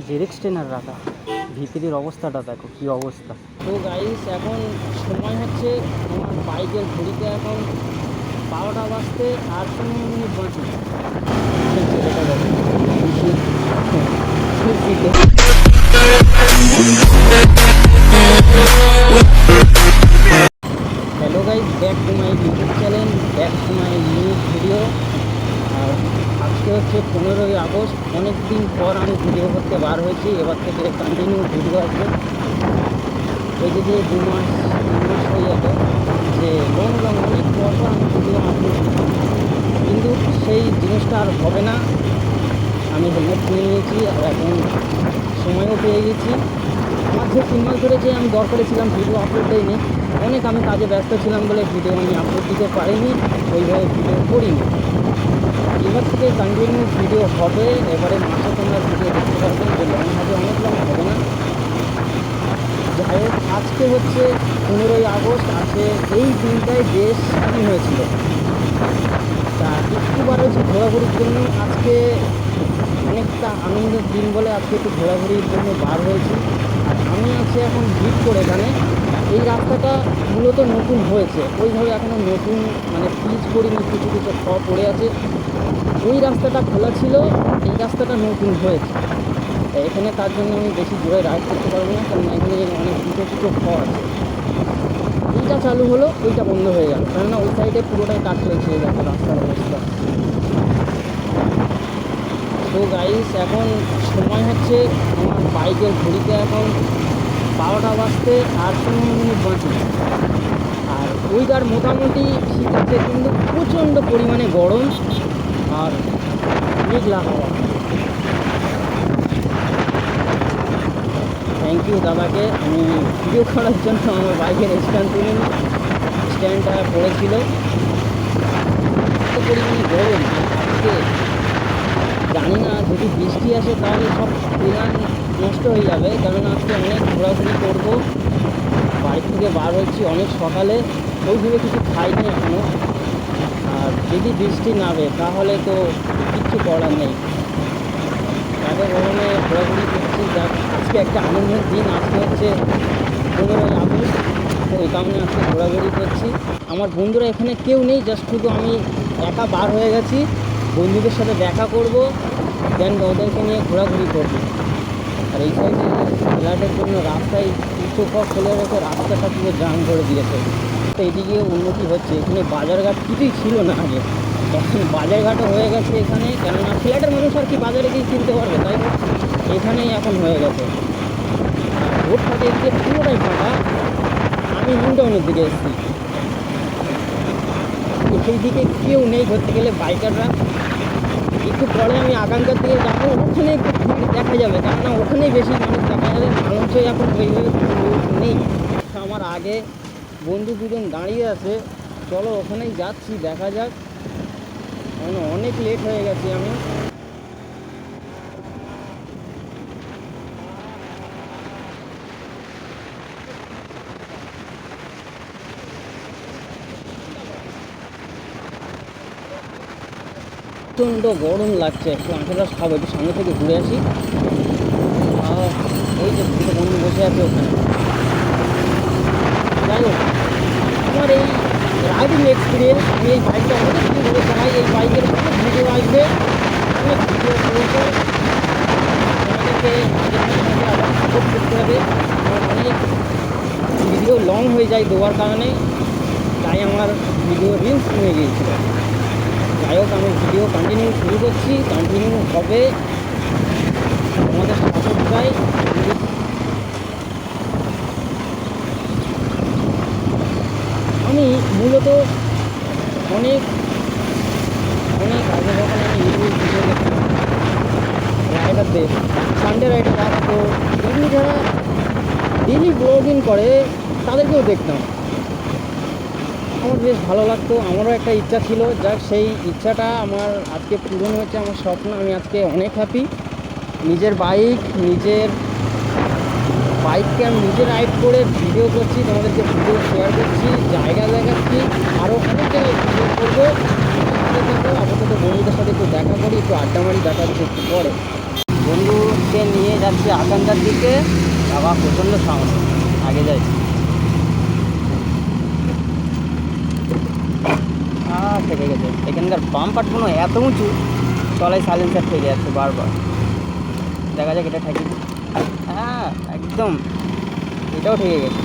Xerox trainer রাখা, ভিতরের অবস্থাটা দেখো কী অবস্থা। তো গাইস, এখন সময় হচ্ছে আমার বাইকের ঘড়িতে এখন 12টা বাজতে আর 15 মিনিট বাঁচি। Hello guys, back to my YouTube channel, back to my new video. আর আজকে হচ্ছে 15ই আগস্ট। অনেক দিন পর আমি ভিডিও করতে বার হয়েছি। এবার থেকে কন্টিনিউ ভিডিও আসবে। এই যে 2 মাস হয়ে যাবে যে লং অনেক পর আমি ভিডিও আপলোড করছি, কিন্তু সেই জিনিসটা আর হবে না। আমি হেলমেট কিনে নিয়েছি আর এখন সময়ও পেয়ে গেছি। আমার যে 3 মাস ধরে যে আমি দরকারে ছিলাম ভিডিও আপলোড দিইনি, অনেক আমি কাজে ব্যস্ত ছিলাম বলে ভিডিও আমি আপলোড দিতে পারিনি, ওইভাবে ভিডিও করিনি। এবার থেকে কন্টিনিউ ভিডিও হবে। এবারে মাসে তোমরা ভিডিও দেখতে পারবেন, যে লং হবে, অনেক লং হবে না। যাই হোক, আজকে হচ্ছে 15ই আগস্ট। আছে এই দিনটায় দেশ স্বাধীন হয়েছিল। তা একটু বার হচ্ছে ঘোরাঘুরির জন্য। আজকে অনেকটা আনন্দের দিন বলে আজকে একটু ঘোরাঘুরির জন্য বার হয়েছি। আর আমি আছি এখন ভিড় করে এখানে। এই রাস্তাটা মূলত নতুন হয়েছে, ওইভাবে এখনও নতুন মানে পিচ করিনি, কিছু কিছু পড়ে আছে। ওই রাস্তাটা খোলা ছিল, এই রাস্তাটা নতুন হয়েছে। এখানে তার জন্য আমি বেশি জোরে রাইড করতে পারবো না, কারণ এখানে অনেক দুটো আছে। এইটা চালু হলো, ওইটা বন্ধ হয়ে গেল, কেননা ওই সাইডে পুরোটাই কাজ চলছে। এই দেখো রাস্তার অবস্থা। তো গাইস, এখন সময় হচ্ছে আমার বাইকের ঘড়িতে এখন 12টা বাজতে আর 15 মিনিট বাঁচি। আর ওইটার মোটামুটি শীত আছে, কিন্তু প্রচণ্ড পরিমাণে গরম আর মেঘলা হাওয়া। থ্যাংক ইউ দাদাকে, আমি ভিডিও করার জন্য আমার বাইকের স্ট্যান্ডটা পড়েছিল। এত পরিমাণে গরম আজকে, জানি না যদি বৃষ্টি আসে তাহলে সব প্ল্যান নষ্ট হয়ে যাবে, কেননা আজকে অনেক ঘোরাঘুরি করবো। বাড়ি থেকে বার হচ্ছি অনেক সকালে, ওইভাবে কিছু খাইনি এখনও। আর যদি বৃষ্টি নামে তাহলে তো কিচ্ছু করার নেই। এত গরমে ঘোরাঘুরি করছি, যাক আজকে একটা আনন্দের দিন। আজকে হচ্ছে 15ই আগস্ট, তো এই কারণে আজকে ঘোরাঘুরি করছি। আমার বন্ধুরা এখানে কেউ নেই, জাস্ট শুধু আমি একা বার হয়ে গেছি। বন্ধুদের সাথে দেখা করব, দেন ওদেরকে নিয়ে ঘোরাঘুরি করবো। আর এই সাইডে ফ্ল্যাটের জন্য রাস্তায় কিছু পথ ফেলে রেখে রাস্তাটা পুরো জাম করে দিয়েছে। তো এদিকে উন্নতি হচ্ছে, এখানে বাজারঘাট কিছুই ছিল না আগে, এখন বাজারঘাটও হয়ে গেছে এখানে। কেননা ফ্ল্যাটের মানুষ আর কি বাজারে গিয়ে কিনতে পারবে, তাই এখানেই এখন হয়ে গেছে। আর রোডটাকে এদিকে পুরোটাই ফাঁকা। আমি নিউটাউনের দিকে এসেছি, সেই দিকে কেউ নেই ধরতে গেলে বাইকাররা। একটু পরে আমি আকাঙ্ক্ষার দিকে যাবো, ওখানে একটু ভিড় দেখা যাবে, কেননা ওখানেই বেশি মানুষ দেখা যাবে। মানুষই এখন ওইভাবে নেই। আমার আগে বন্ধু দুজন দাঁড়িয়ে আছে, চলো ওখানেই যাচ্ছি, দেখা যাক। কারণ অনেক লেট হয়ে গেছি আমি। প্রচণ্ড গরম লাগছে, একটু আঁচড় রস খাবো, একটু সামনে থেকে ঘুরে আসি। ওই যে দুটো বন্ধু বসে আছে ওখানে। যাই হোক, আমার এই রাইডিং এক্সপিরিয়েন্স, আমি এই বাইকটা অনেক কিছু ঘুরে চালাই। এই বাইকের অনেক ভিডিও আসবে, অনেক ভিডিও করবো। আমাদেরকে আবার সাপোর্ট করতে হবে। আমার অনেক ভিডিও লং হয়ে যায় দেওয়ার কারণে, তাই আমার ভিডিও রিলস কমে গিয়েছিল। যাই হোক, আমি ভিডিও কন্টিনিউ শুরু করছি, কন্টিনিউ হবে। আমাদের সাপোর্ট চাই। আমি মূলত অনেক আগে যখন আমি ইউটিউব ভিডিও দেখতাম রাইডারদের, সানডে রাইডার আসতো, এগুলি যারা ডেলি ব্লগিং করে তাদেরকেও দেখতাম। আমার বেশ ভালো লাগতো, আমারও একটা ইচ্ছা ছিল, যাক সেই ইচ্ছাটা আমার আজকে পূরণ হয়েছে। আমার স্বপ্ন, আমি আজকে অনেক হ্যাপি। নিজের বাইককে আমি নিজে রাইড করে ভিডিও করছি, তোমাদেরকে ভিডিও শেয়ার করছি, জায়গা দেখাচ্ছি, আরও অনেক জায়গায় ভিডিও করবো। আপাতত বন্ধুদের সাথে একটু দেখা করি, একটু আড্ডা মারি, দেখা হচ্ছে একটু পরে। বন্ধুকে নিয়ে যাচ্ছি আকাঙ্ক্ষার দিকে। বাবা প্রচণ্ড সাউন্ড, আগে যাই। থেকে গেছে এখানকার বাম্পারগুলো এত উঁচু, তলায় সাইলেন্সার থেকে যাচ্ছে বারবার। দেখা যাক এটা ঠেকে। হ্যাঁ একদম, এটাও ঠেকে গেছে।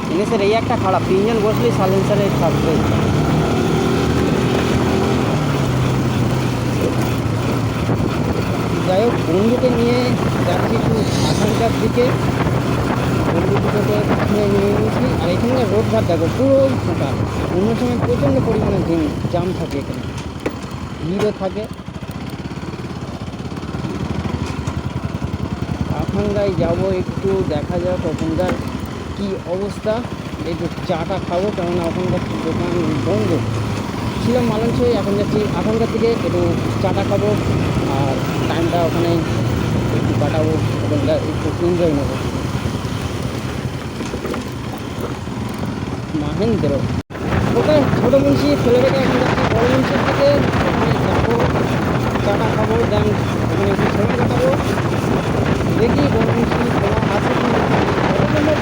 জিনিসের এই একটা খারাপ, তিনজন বসলেই সাইলেন্সারে থাকবে। যাই হোক, বন্ধুকে নিয়ে যাচ্ছি একটু আকাঙ্ক্ষার দিকে। বন্ধু দুটোকে নিয়ে নিয়েছি। আর এখানকার রোডঘাট দেখো পুরোই ফাঁকা। অন্য সময় প্রচণ্ড পরিমাণে জাম থাকে, এখানে ভিড়ও থাকে। আকাঙ্ক্ষায় যাবো, একটু দেখা যাক ওখানকার কী অবস্থা। একটু চাটা খাবো, কেননা ওখানকার দোকান বন্ধ ছিলাম মালঞ্চই। এখন যাচ্ছি আকাঙ্ক্ষার থেকে, একটু চাটা খাবো আর টাইমটা ওখানে একটু কাটাবো, ওখানকার একটু এনজয় নেবো। মহেন্দ্র ওকে ছোটো মুন্সি ফেলে রেখে এখন যাচ্ছি বড় মুন্সির দিকে। ওখানে যাবো, চাটা খাবো, দেন ওখানে একটু সময় কাটাবো। দেখি বড় মুন্সি খোলা আছে কি খোলা থেকে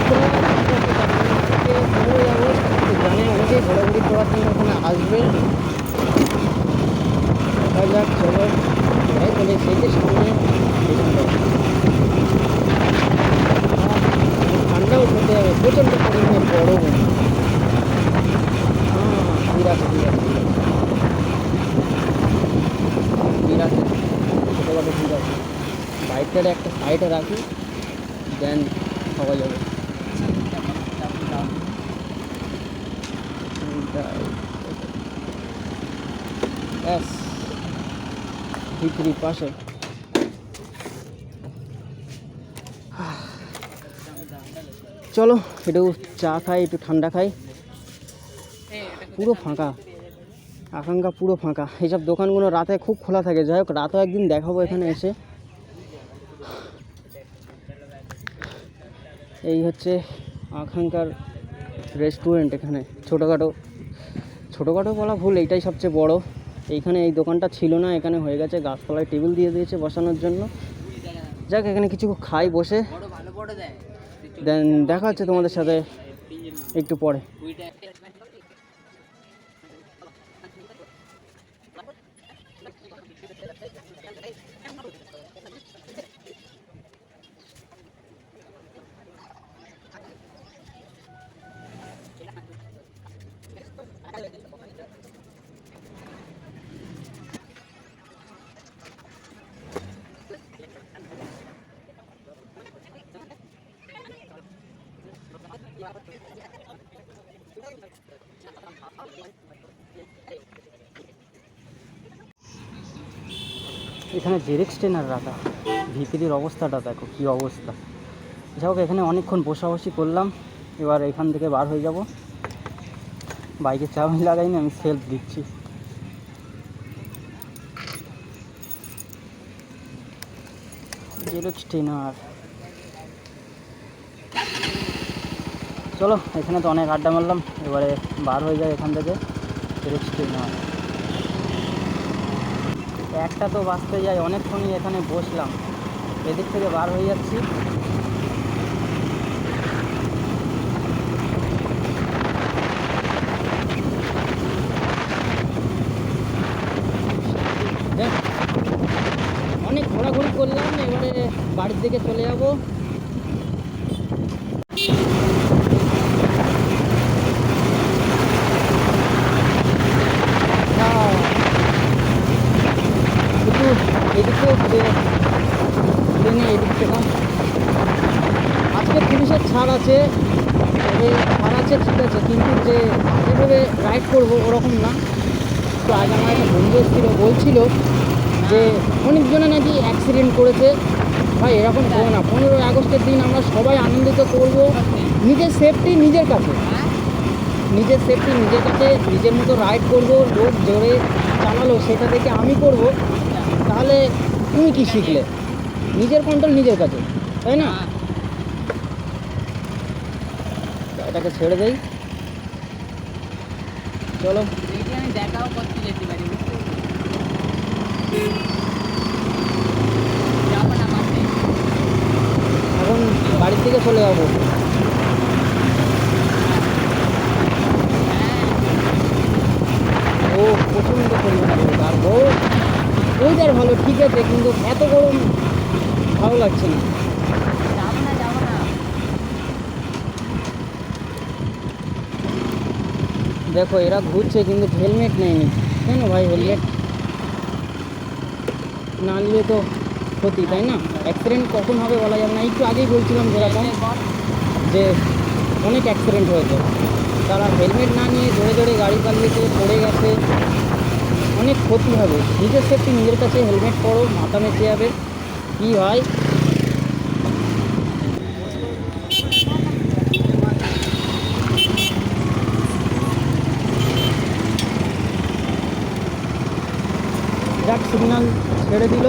15ই আগস্ট জানে অনেকেই ঘোরাঘুরি করার জন্য ওখানে আসবে। দেখা যাক, চলো এটাই বলে সেইকে সামনে ঠান্ডাও খেতে হবে, প্রচণ্ড পরিমাণে বড় ভিড় আছে ছোটোখাটো ভিড় আছে। বাইকটার একটা সাইডে রাখি, দেন খাওয়া যাবে। ব্যাস ভিতরি পাশে। চলো একটু চা খাই, একটু ঠান্ডা খাই। পুরো ফাঁকা, আকাঙ্ক্ষা পুরো ফাঁকা। এইসব দোকানগুলো রাতে খুব খোলা থাকে। যাই হোক, রাতেও একদিন দেখাবো এখানে এসে। এই হচ্ছে আকাঙ্ক্ষার রেস্টুরেন্ট। এখানে ছোটোখাটো বলা ভুল, এইটাই সবচেয়ে বড়। এইখানে এই দোকানটা ছিল না, এখানে হয়ে গেছে। গাছতলায় টেবিল দিয়ে দিয়েছে বসানোর জন্য। যাক, এখানে কিছু খাই বসে, দেন দেখা হচ্ছে তোমাদের সাথে একটু পরে। এখানে জেরেক্স ট্রেনার রাখা, ভিতরের অবস্থাটা দেখো কী অবস্থা। যাই হোক, এখানে অনেকক্ষণ বসাবসি করলাম। এবার এখান থেকে বার হয়ে যাব। বাইকে চাবি লাগাইনি, আমি সেলফ দিচ্ছি। জেরেক্স ট্রেনার, চলো এখানে তো অনেক আড্ডা মারলাম, এবারে বার হয়ে যায় এখান থেকে। জেরেক্স ট্রেনার একটা তো বাঁচতে যায়, অনেকক্ষণই এখানে বসলাম। এদিক থেকে বার হয়ে যাচ্ছি। অনেক ঘোরাঘুরি করলাম, এবারে বাড়ির দিকে চলে যাবো। এদিকে ট্রেনে এদিক থেকে আজকে 30-এর ছাড় আছে, তবে ছাড় আছে ঠিক আছে, কিন্তু যে এভাবে রাইড করবো ওরকম না। তো আজ আমার একটা বন্ধু এসেছিলো, বলছিল যে অনেকজনে নাকি অ্যাক্সিডেন্ট করেছে। ভাই এরকম করো না, 15ই আগস্টের দিন আমরা সবাই আনন্দিত করব। নিজের সেফটি নিজের কাছে, নিজের সেফটি নিজের কাছে, নিজের মতো রাইড করব। লোক জোরে চালালো সেটা থেকে আমি করব, তাহলে তুমি কি শিখলে? নিজের কন্ট্রোল নিজের কাছে, তাই না? এটাকে ছেড়ে দেই, চলো। দেখাও করতে যেতে পারি। দিকে চলে যাবো। ও প্রচণ্ড পরিমাণে রোদ, আর ওয়েদার ভালো ঠিক আছে, কিন্তু এত গরম ভালো লাগছে না। দেখো এরা ঘুরছে কিন্তু হেলমেট নেয়নি। কেন ভাই? হেলমেট না নিলে তো ক্ষতি, তাই না? অ্যাক্সিডেন্ট কখন হবে বলা যাবে না। একটু আগেই বলছিলাম যেরকম যে অনেক অ্যাক্সিডেন্ট হয়েছে, তারা হেলমেট না নিয়ে ধরে ধরে গাড়ি চালিয়েছে, পড়ে গেছে, অনেক ক্ষতি হবে। নিজের সেফটি নিজের কাছে, হেলমেট পরো, মাথা মেচে যাবে। কী ভাই, যাক সিগন্যাল ছেড়ে দিল।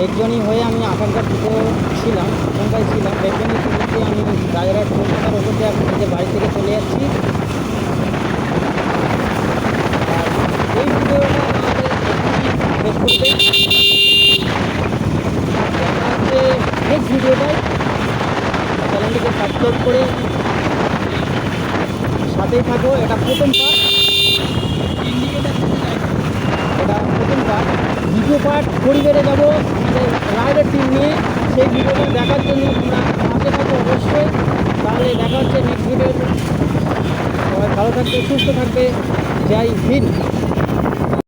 একজনই হয়ে আমি আকাঙ্ক্ষার দিকে ছিলাম, আকাঙ্ক্ষায় ছিলাম। একজনই শুনেছি আমি রায়গড়ার কলকাতার ওপর দিয়ে নিজের বাড়ি থেকে চলে যাচ্ছি। আর এই ভিডিওটা আমাদের শেষ করতে দেখা হচ্ছে নেক্সট ভিডিওটায়। চ্যানেলটিকে সাবস্ক্রাইব করে সাথেই থাকো। এটা প্রথম পার্ট, এটা প্রথম পার্ট। দ্বিতীয় পার্ট পরিবারে যাবো আমাদের রাইডার টিম নিয়ে। সেই ভিডিওটা দেখার জন্য তোমরা পাশে থাকো অবশ্যই। তাহলে দেখা হচ্ছে নেক্সট ভিডিওতে। সবাই ভালো থাকবে, সুস্থ থাকবে। জয় হিন্দ।